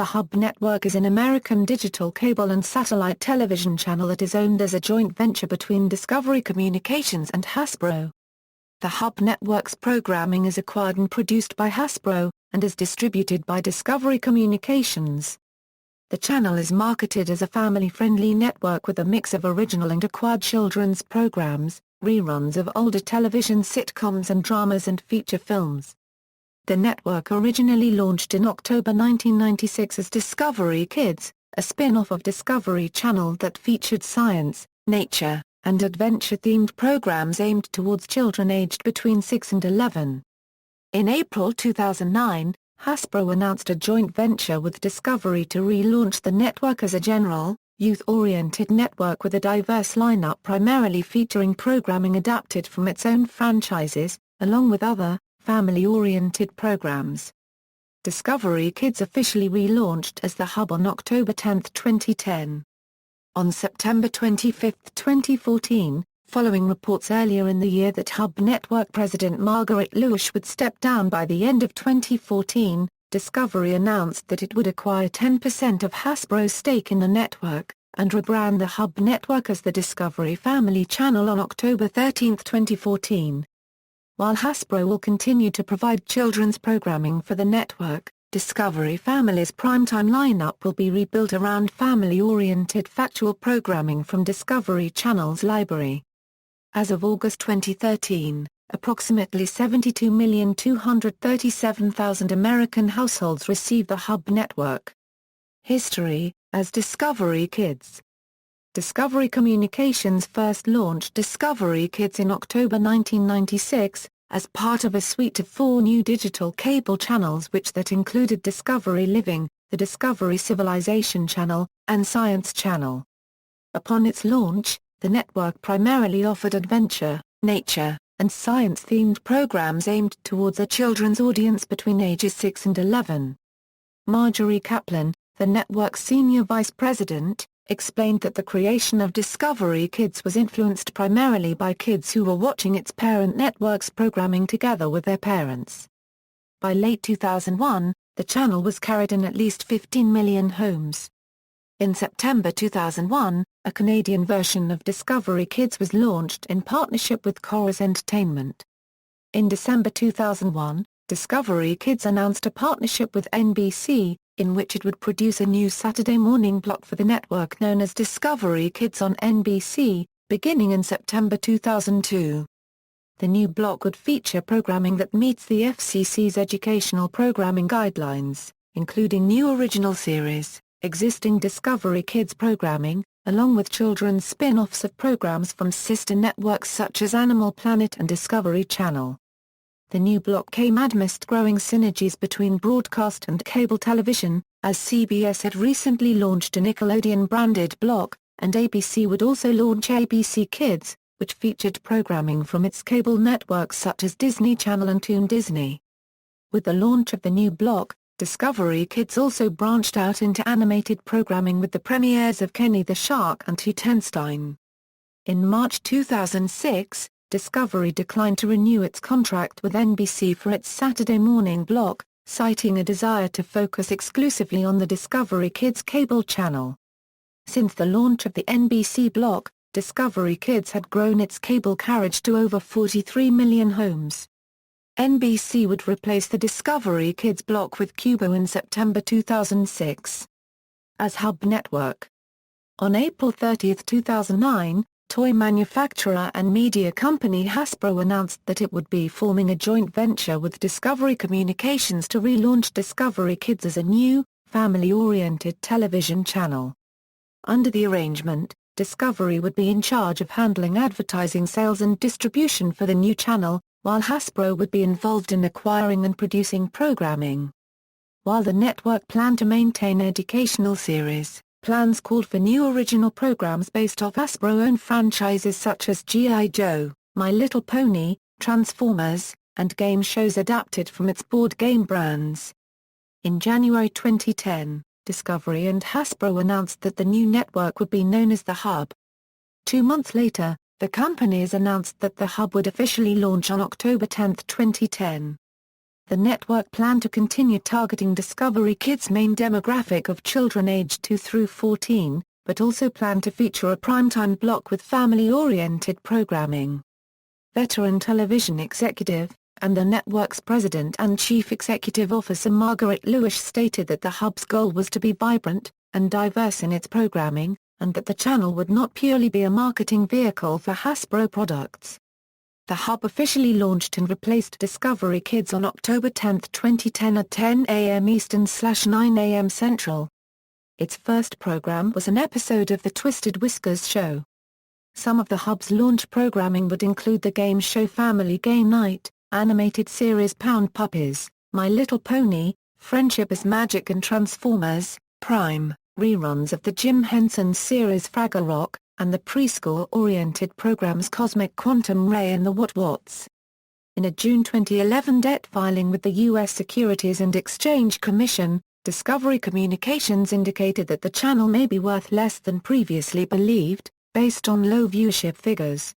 The Hub Network is an American digital cable and satellite television channel that is owned as a joint venture between Discovery Communications and Hasbro. The Hub Network's programming is acquired and produced by Hasbro, and is distributed by Discovery Communications. The channel is marketed as a family-friendly network with a mix of original and acquired children's programs, reruns of older television sitcoms and dramas and feature films. The network originally launched in October 1996 as Discovery Kids, a spin-off of Discovery Channel that featured science, nature, and adventure-themed programs aimed towards children aged between 6 and 11. In April 2009, Hasbro announced a joint venture with Discovery to relaunch the network as a general, youth-oriented network with a diverse lineup primarily featuring programming adapted from its own franchises, along with other, family-oriented programs. Discovery Kids officially relaunched as The Hub on October 10, 2010. On September 25, 2014, following reports earlier in the year that Hub Network President Margaret Lewis would step down by the end of 2014, Discovery announced that it would acquire 10% of Hasbro's stake in the network, and rebrand the Hub Network as the Discovery Family Channel on October 13, 2014. While Hasbro will continue to provide children's programming for the network, Discovery Family's primetime lineup will be rebuilt around family-oriented factual programming from Discovery Channel's library. As of August 2013, approximately 72,237,000 American households receive the Hub network. History, as Discovery Kids. Discovery Communications first launched Discovery Kids in October 1996, as part of a suite of 4 new digital cable channels that included Discovery Living, the Discovery Civilization Channel, and Science Channel. Upon its launch, the network primarily offered adventure, nature, and science-themed programs aimed towards a children's audience between ages 6 and 11. Marjorie Kaplan, the network's senior vice president, explained that the creation of Discovery Kids was influenced primarily by kids who were watching its parent network's programming together with their parents. By late 2001, the channel was carried in at least 15 million homes. In September 2001, a Canadian version of Discovery Kids was launched in partnership with Corus Entertainment. In December 2001, Discovery Kids announced a partnership with NBC, in which it would produce a new Saturday morning block for the network known as Discovery Kids on NBC, beginning in September 2002. The new block would feature programming that meets the FCC's educational programming guidelines, including new original series, existing Discovery Kids programming, along with children's spin-offs of programs from sister networks such as Animal Planet and Discovery Channel. The new block came amidst growing synergies between broadcast and cable television, as CBS had recently launched a Nickelodeon-branded block, and ABC would also launch ABC Kids, which featured programming from its cable networks such as Disney Channel and Toon Disney. With the launch of the new block, Discovery Kids also branched out into animated programming with the premieres of Kenny the Shark and Tutenstein. In March 2006, Discovery declined to renew its contract with NBC for its Saturday morning block, citing a desire to focus exclusively on the Discovery Kids cable channel. Since the launch of the NBC block, Discovery Kids had grown its cable carriage to over 43 million homes. NBC would replace the Discovery Kids block with Cubo in September 2006. As Hub Network. On April 30, 2009, toy manufacturer and media company Hasbro announced that it would be forming a joint venture with Discovery Communications to relaunch Discovery Kids as a new, family-oriented television channel. Under the arrangement, Discovery would be in charge of handling advertising sales and distribution for the new channel, while Hasbro would be involved in acquiring and producing programming. While the network planned to maintain educational series, plans called for new original programs based off Hasbro-owned franchises such as G.I. Joe, My Little Pony, Transformers, and game shows adapted from its board game brands. In January 2010, Discovery and Hasbro announced that the new network would be known as The Hub. 2 months later, the companies announced that The Hub would officially launch on October 10, 2010. the network planned to continue targeting Discovery Kids' main demographic of children aged 2 through 14, but also planned to feature a primetime block with family-oriented programming. Veteran television executive, and the network's president and chief executive officer Margaret Lewis stated that the hub's goal was to be vibrant and diverse in its programming, and that the channel would not purely be a marketing vehicle for Hasbro products. The hub officially launched and replaced Discovery Kids on October 10, 2010 at 10 a.m. Eastern/9 a.m. Central. Its first program was an episode of The Twisted Whiskers Show. Some of the hub's launch programming would include the game show Family Game Night, animated series Pound Puppies, My Little Pony, Friendship is Magic and Transformers, Prime, reruns of the Jim Henson series Fraggle Rock, and the preschool-oriented programs Cosmic Quantum Ray and the What-Whats. In a June 2011 debt filing with the U.S. Securities and Exchange Commission, Discovery Communications indicated that the channel may be worth less than previously believed, based on low viewership figures.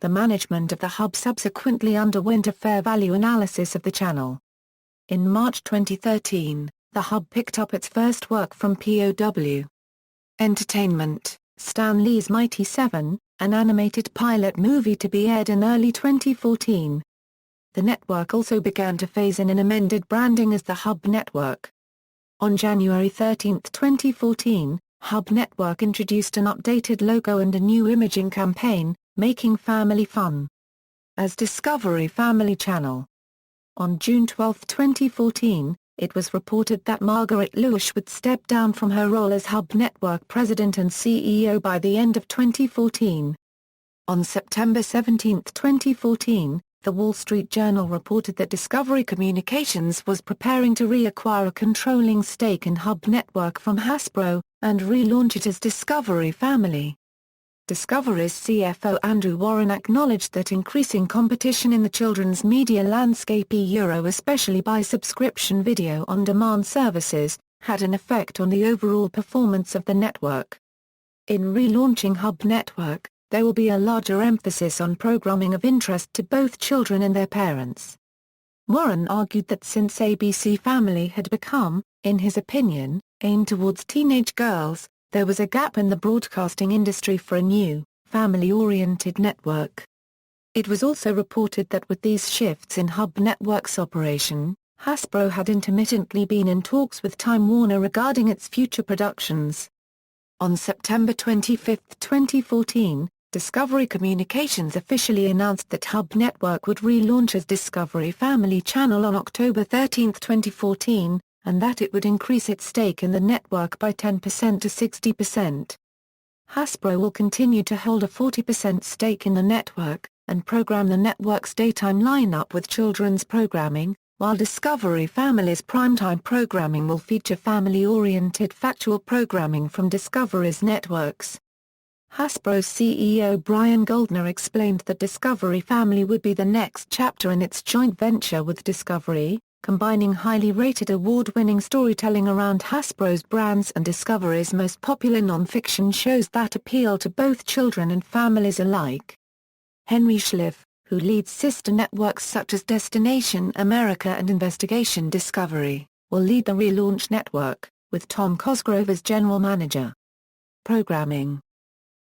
The management of the hub subsequently underwent a fair value analysis of the channel. In March 2013, the hub picked up its first work from POW Entertainment, Stan Lee's Mighty Seven, an animated pilot movie to be aired in early 2014. The network also began to phase in an amended branding as the Hub Network. On January 13, 2014, Hub Network introduced an updated logo and a new imaging campaign, Making Family Fun, as Discovery Family Channel. On June 12, 2014, it was reported that Margaret Lewis would step down from her role as Hub Network President and CEO by the end of 2014. On September 17, 2014, The Wall Street Journal reported that Discovery Communications was preparing to reacquire a controlling stake in Hub Network from Hasbro, and relaunch it as Discovery Family. Discovery's CFO Andrew Warren acknowledged that increasing competition in the children's media landscape especially by subscription video-on-demand services, had an effect on the overall performance of the network. In relaunching Hub Network, there will be a larger emphasis on programming of interest to both children and their parents. Warren argued that since ABC Family had become, in his opinion, aimed towards teenage girls, there was a gap in the broadcasting industry for a new, family-oriented network. It was also reported that with these shifts in Hub Network's operation, Hasbro had intermittently been in talks with Time Warner regarding its future productions. On September 25, 2014, Discovery Communications officially announced that Hub Network would relaunch as Discovery Family Channel on October 13, 2014, and that it would increase its stake in the network by 10% to 60%. Hasbro will continue to hold a 40% stake in the network, and program the network's daytime lineup with children's programming, while Discovery Family's primetime programming will feature family-oriented factual programming from Discovery's networks. Hasbro's CEO Brian Goldner explained that Discovery Family would be the next chapter in its joint venture with Discovery, combining highly rated award-winning storytelling around Hasbro's brands and Discovery's most popular non-fiction shows that appeal to both children and families alike. Henry Schliff, who leads sister networks such as Destination America and Investigation Discovery, will lead the relaunched network, with Tom Cosgrove as general manager. Programming.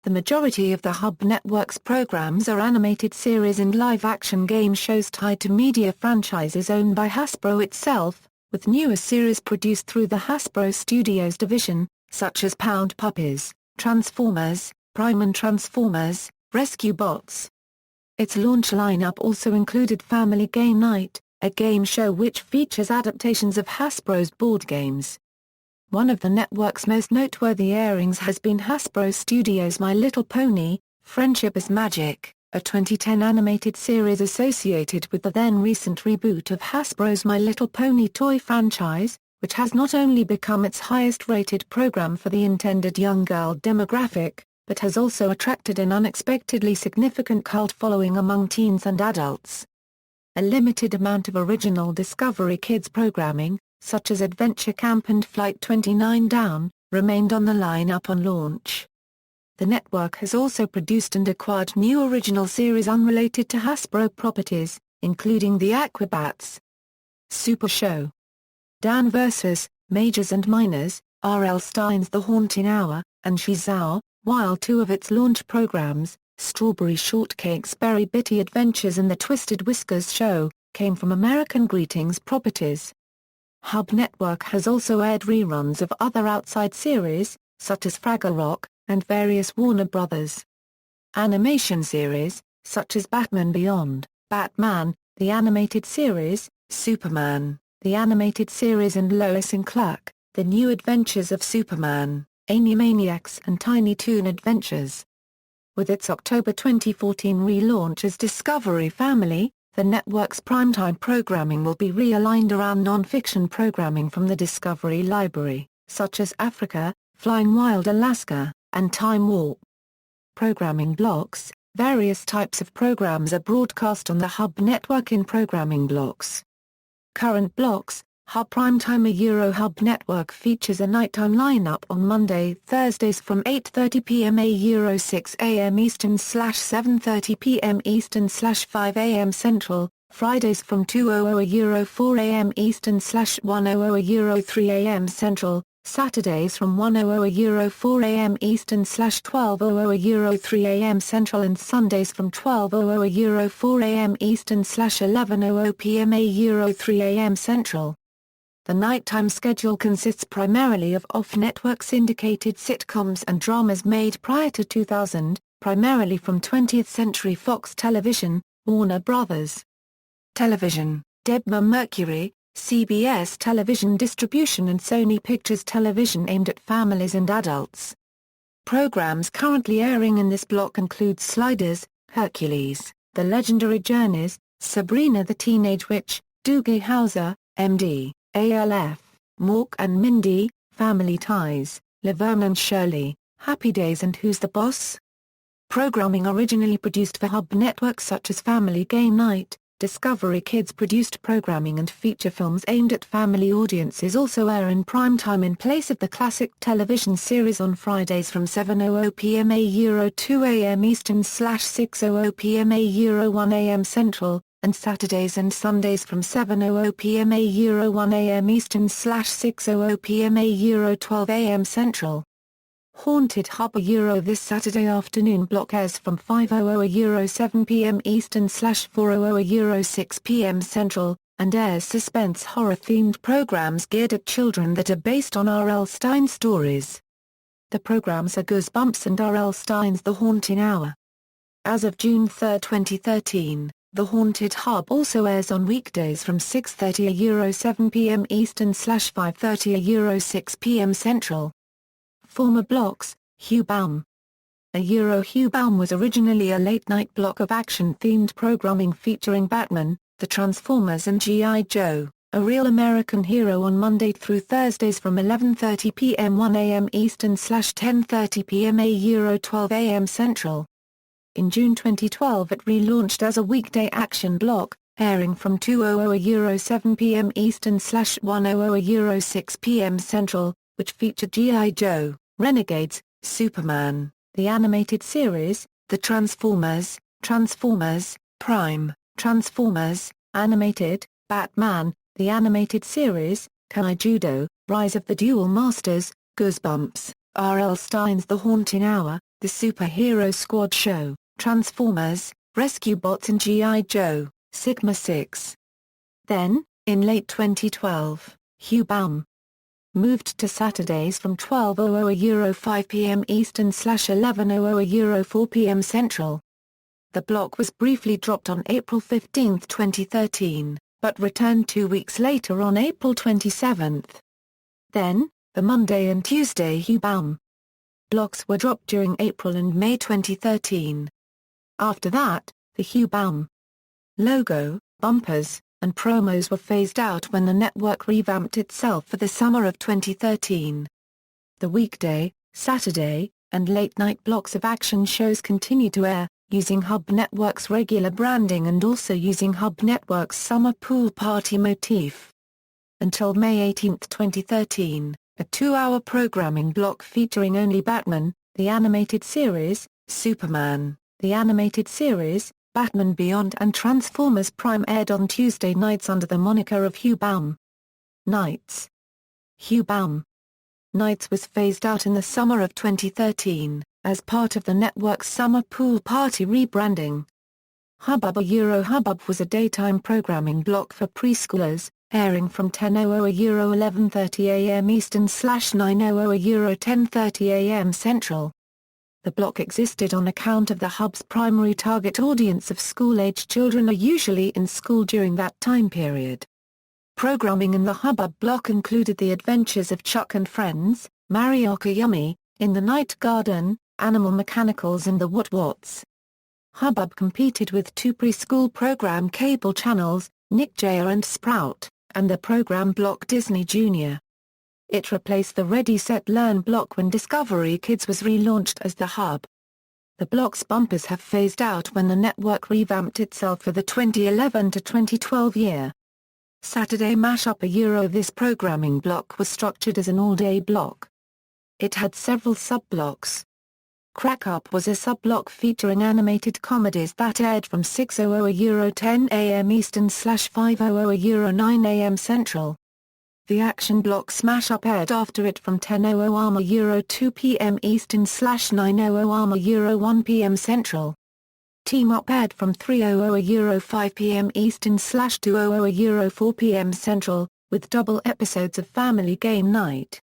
The majority of the Hub Network's programs are animated series and live-action game shows tied to media franchises owned by Hasbro itself, with newer series produced through the Hasbro Studios division, such as Pound Puppies, Transformers, Prime and Transformers, Rescue Bots. Its launch lineup also included Family Game Night, a game show which features adaptations of Hasbro's board games. One of the network's most noteworthy airings has been Hasbro Studios' My Little Pony, Friendship is Magic, a 2010 animated series associated with the then-recent reboot of Hasbro's My Little Pony toy franchise, which has not only become its highest-rated program for the intended young girl demographic, but has also attracted an unexpectedly significant cult following among teens and adults. A limited amount of original Discovery Kids programming, such as Adventure Camp and Flight 29 Down, remained on the lineup on launch. The network has also produced and acquired new original series unrelated to Hasbro properties, including the Aquabats. Super Show. Dan vs. Majors and Minors, R.L. Stine's The Haunting Hour, and Shizao, while two of its launch programs, Strawberry Shortcake's Berry Bitty Adventures and The Twisted Whiskers Show, came from American Greetings properties. Hub Network has also aired reruns of other Outside series, such as Fraggle Rock, and various Warner Brothers animation series, such as Batman Beyond, Batman, the animated series, Superman, the animated series, and Lois and Clark, The New Adventures of Superman, Animaniacs, and Tiny Toon Adventures. With its October 2014 relaunch as Discovery Family, the network's primetime programming will be realigned around non-fiction programming from the Discovery Library, such as Africa, Flying Wild Alaska, and Time Warp. Programming blocks. Various types of programs are broadcast on the Hub network in programming blocks. Current blocks. Hub Primetime. Hub Network features a nighttime lineup on Monday, Thursdays from 8:30 p.m. 6 a.m. Eastern/7:30 p.m. Eastern/5 a.m. Central, Fridays from 2:00 4 a.m. Eastern/1:00 3 a.m. Central, Saturdays from 1:00 4 a.m. Eastern/12:00 3 a.m. Central, and Sundays from 12:00 4 a.m. Eastern/11:00 p.m. 3 a.m. Central. The nighttime schedule consists primarily of off-network syndicated sitcoms and dramas made prior to 2000, primarily from 20th Century Fox Television, Warner Brothers Television, Debmar Mercury, CBS Television Distribution, and Sony Pictures Television aimed at families and adults. Programs currently airing in this block include Sliders, Hercules, The Legendary Journeys, Sabrina the Teenage Witch, Doogie Howser, MD, ALF, Mork and Mindy, Family Ties, Laverne and Shirley, Happy Days, and Who's the Boss? Programming originally produced for Hub networks such as Family Game Night, Discovery Kids produced programming, and feature films aimed at family audiences also air in primetime in place of the classic television series on Fridays from 7:00 p.m. 2 a.m. Eastern/6:00 p.m. 1 a.m. Central, and Saturdays and Sundays from 7:00 p.m. 1 a.m. Eastern/6:00 p.m. 12 a.m. Central. Haunted Hub this Saturday afternoon block airs from 5:00 7 p.m. Eastern/4:00 6 p.m. Central, and airs suspense horror-themed programs geared at children that are based on R.L. Stine stories. The programs are Goosebumps and R.L. Stine's The Haunting Hour. As of June 3, 2013, The Haunted Hub also airs on weekdays from 6:30 7 p.m. Eastern/5:30 6 p.m. Central. Former blocks. Hubaum. Hubaum was originally a late-night block of action-themed programming featuring Batman, the Transformers, and G.I. Joe, a real American hero, on Monday through Thursdays from 11:30 p.m. 1 a.m. Eastern/10:30 p.m. 12 a.m. Central. In June 2012 it relaunched as a weekday action block, airing from 2:00 7 p.m. Eastern/1:00 6 p.m. Central, which featured G.I. Joe, Renegades, Superman, the animated series, The Transformers, Transformers, Prime, Transformers, Animated, Batman, the animated series, Kaijudo, Rise of the Duel Masters, Goosebumps, R.L. Stine's The Haunting Hour, The Superhero Squad Show, Transformers, Rescue Bots, and G.I. Joe, Sigma 6. Then, in late 2012, Hubaum moved to Saturdays from 12:00 5 p.m. Eastern/11:00 4 p.m. Central. The block was briefly dropped on April 15, 2013, but returned 2 weeks later on April 27. Then, the Monday and Tuesday Hubaum blocks were dropped during April and May 2013. After that, the Hubaum logo, bumpers, and promos were phased out when the network revamped itself for the summer of 2013. The weekday, Saturday, and late-night blocks of action shows continue to air, using Hub Network's regular branding and also using Hub Network's summer pool party motif. Until May 18, 2013, a 2-hour programming block featuring only Batman, the animated series, Superman, the animated series, Batman Beyond and Transformers Prime aired on Tuesday nights under the moniker of Hubaum Nights. Hubaum Nights was phased out in the summer of 2013, as part of the network's summer pool party rebranding. Hubbub Hubbub was a daytime programming block for preschoolers, airing from 10:00 11:30 am Eastern / 9:00 10:30 am Central. The block existed on account of the Hub's primary target audience of school-aged children are usually in school during that time period. Programming in the Hubbub block included The Adventures of Chuck and Friends, Marioka Yummy, In the Night Garden, Animal Mechanicals and The What-Whats. Hubbub competed with two preschool program cable channels, Nick Jr. and Sprout, and the program block Disney Junior. It replaced the Ready Set Learn block when Discovery Kids was relaunched as the Hub. The block's bumpers have phased out when the network revamped itself for the 2011 to 2012 year. Saturday Mashup This programming block was structured as an all-day block. It had several sub-blocks. Crack Up was a sub-block featuring animated comedies that aired from 6:00 10 am Eastern / 5:00 9 am Central. The action block Smash Up aired after it from 10:00 2 pm Eastern / 9:00 1 pm Central. Team Up aired from 3:00 5 pm Eastern / 2:00 4 pm Central, with double episodes of Family Game Night.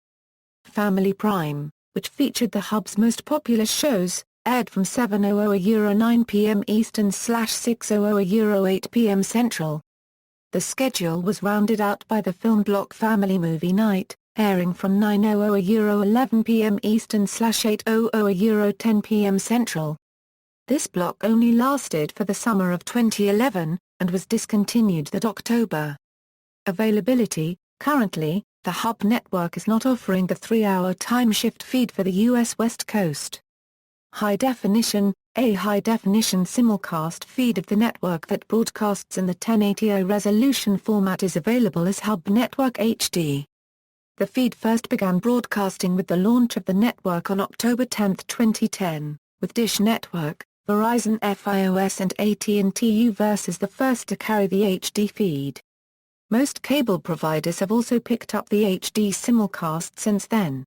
Family Prime, which featured the Hub's most popular shows, aired from 7:00 9 pm Eastern / 6:00 8 pm Central. The schedule was rounded out by the film block Family Movie Night, airing from 9:00 11 pm Eastern / 8:00 10 pm Central. This block only lasted for the summer of 2011, and was discontinued that October. Availability: currently, the Hub network is not offering the 3-hour time shift feed for the U.S. West Coast. High Definition: a high-definition simulcast feed of the network that broadcasts in the 1080 resolution format is available as Hub Network HD. The feed first began broadcasting with the launch of the network on October 10, 2010, with Dish Network, Verizon FiOS and AT&T U-verse as the first to carry the HD feed. Most cable providers have also picked up the HD simulcast since then.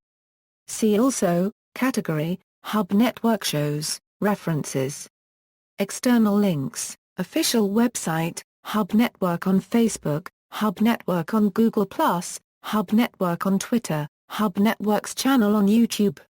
See also, category, Hub Network shows, references. External links, official website, Hub Network on Facebook, Hub Network on Google+, Hub Network on Twitter, Hub Network's channel on YouTube.